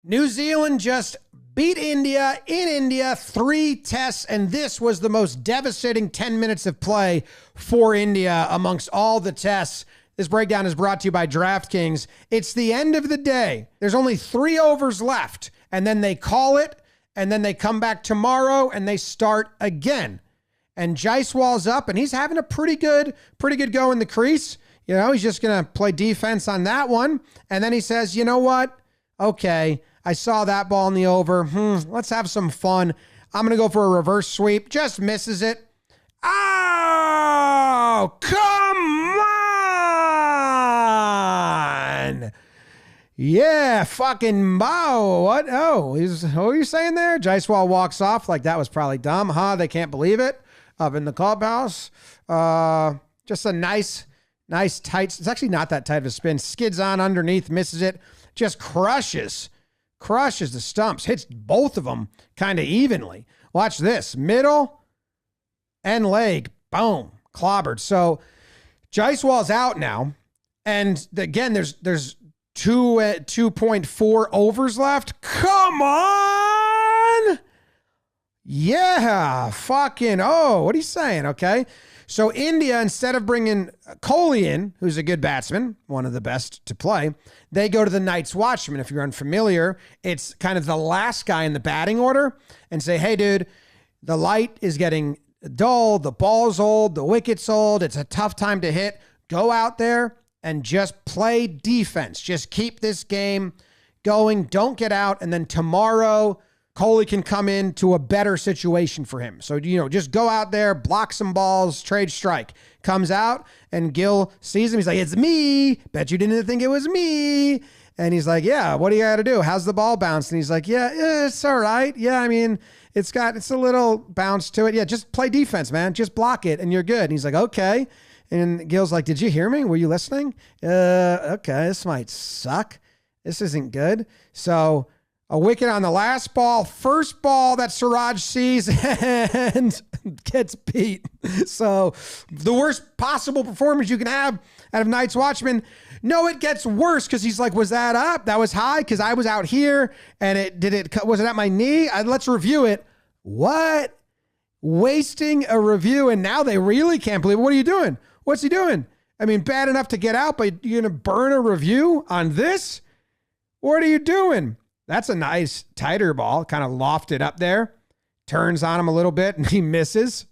New Zealand just beat India in India, 3 tests, and this was the most devastating 10 minutes of play for India amongst all the tests. This breakdown is brought to you by DraftKings. It's the end of the day. There's only 3 overs left, and then they call it, and then they come back tomorrow, and they start again. And Jaiswal's up, and he's having a pretty good go in the crease. You know, he's just going to play defense on that one. And then he says, you know what? Okay, I saw that ball in the over. Let's have some fun. I'm going to go for a reverse sweep. Just misses it. Oh, come on. Yeah, fucking wow. What? Oh, what are you saying there? Jaiswal walks off like that was probably dumb. They can't believe it. Up in the clubhouse. Just a nice tight. It's actually not that tight of a spin. Skids on underneath, misses it. Just crushes the stumps, hits both of them kind of evenly. Watch this, middle and leg, boom, clobbered. So Jaiswal's out now, and again, there's 2.4 overs left. Come on, yeah, fucking what are you saying? Okay. So India, instead of bringing Kohli in, who's a good batsman, one of the best to play, they go to the Night's Watchman. If you're unfamiliar, it's kind of the last guy in the batting order and say, hey, dude, the light is getting dull, the ball's old, the wicket's old, it's a tough time to hit. Go out there and just play defense. Just keep this game going. Don't get out. And then tomorrow, Kohli can come into a better situation for him. So, just go out there, block some balls, trade strike. Comes out, and Gill sees him. He's like, it's me. Bet you didn't think it was me. And he's like, yeah, what do you got to do? How's the ball bounce? And he's like, yeah, it's all right. Yeah, I mean, it's a little bounce to it. Yeah, just play defense, man. Just block it, and you're good. And he's like, okay. And Gill's like, did you hear me? Were you listening? Okay, this might suck. This isn't good. So a wicket on the last ball, first ball that Siraj sees and gets beat. So the worst possible performance you can have out of Night's Watchman. No, it gets worse because he's like, was that up? That was high because I was out here and was it at my knee? Let's review it. What? Wasting a review, and now they really can't believe it. What are you doing? What's he doing? I mean, bad enough to get out, but you're going to burn a review on this? What are you doing? That's a nice tighter ball, kind of lofted up there, turns on him a little bit, and he misses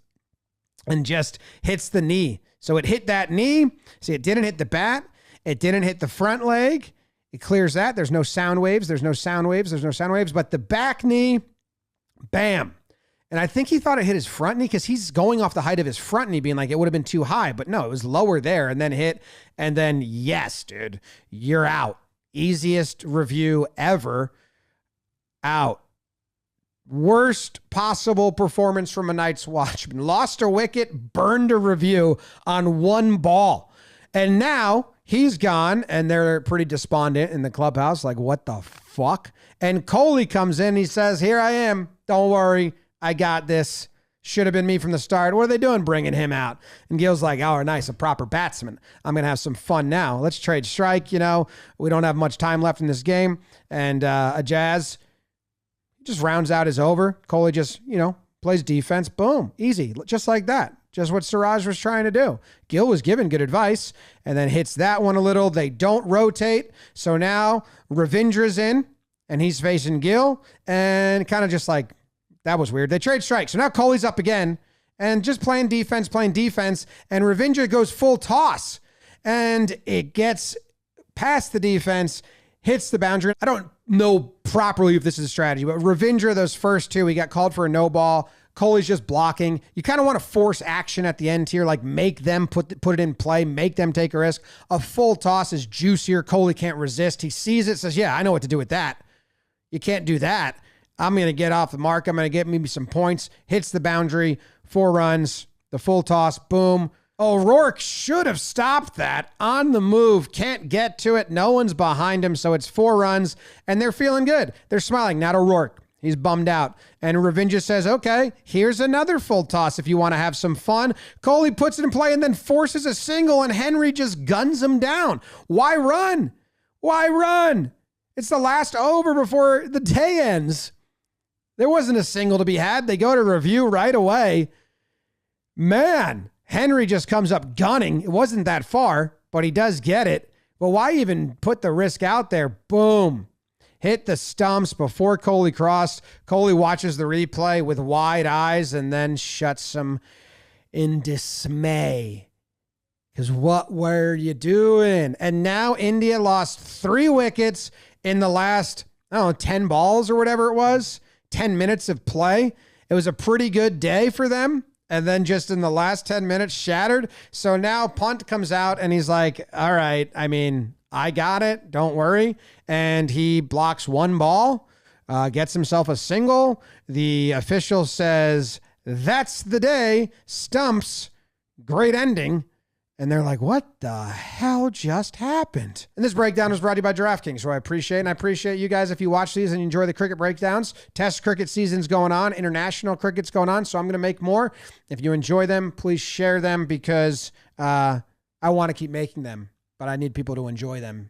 and just hits the knee. So it hit that knee. See, it didn't hit the bat. It didn't hit the front leg. It clears that. There's no sound waves. But the back knee, bam. And I think he thought it hit his front knee because he's going off the height of his front knee, being like it would have been too high. But no, it was lower there and then hit. And then, yes, dude, you're out. Easiest review ever. Out. Worst possible performance from a Night's Watchman. Lost a wicket, burned a review on one ball. And now he's gone, and they're pretty despondent in the clubhouse, like, what the fuck? And Kohli comes in, he says, here I am. Don't worry, I got this. Should have been me from the start. What are they doing bringing him out? And Gill's like, oh, nice, a proper batsman. I'm going to have some fun now. Let's trade strike, we don't have much time left in this game. And a Jazz just rounds out his over. Kohli just, plays defense. Boom. Easy. Just like that. Just what Siraj was trying to do. Gill was given good advice and then hits that one a little. They don't rotate. So now Ravindra's in and he's facing Gill and kind of just like, that was weird. They trade strike. So now Kohli's up again and just playing defense. And Ravindra goes full toss and it gets past the defense, hits the boundary. I don't know properly if this is a strategy, but Ravindra, those first two, he got called for a no ball. Kohli's just blocking. You kind of want to force action at the end here, like make them put it in play, make them take a risk. A full toss is juicier. Kohli can't resist. He sees it, says, yeah, I know what to do with that. You can't do that. I'm going to get off the mark. I'm going to get maybe some points. Hits the boundary, 4 runs, the full toss, boom. O'Rourke should have stopped that on the move. Can't get to it. No one's behind him, so it's 4 runs, and they're feeling good. They're smiling. Not O'Rourke. He's bummed out. And Ravindra says, okay, here's another full toss if you want to have some fun. Kohli puts it in play and then forces a single, and Henry just guns him down. Why run? Why run? It's the last over before the day ends. There wasn't a single to be had. They go to review right away. Man, Henry just comes up gunning. It wasn't that far, but he does get it. But why even put the risk out there? Boom. Hit the stumps before Coley crossed. Coley watches the replay with wide eyes and then shuts him in dismay. Because what were you doing? And now India lost 3 wickets in the last, 10 balls or whatever it was. 10 minutes of play. It was a pretty good day for them. And then just in the last 10 minutes, shattered. So now Punt comes out and he's like, all right, I got it. Don't worry. And he blocks 1 ball, gets himself a single. The official says, that's the day. Stumps. Great ending. And they're like, what the hell just happened? And this breakdown was brought to you by DraftKings, who I appreciate. And I appreciate you guys if you watch these and you enjoy the cricket breakdowns. Test cricket season's going on. International cricket's going on. So I'm going to make more. If you enjoy them, please share them because I want to keep making them, but I need people to enjoy them.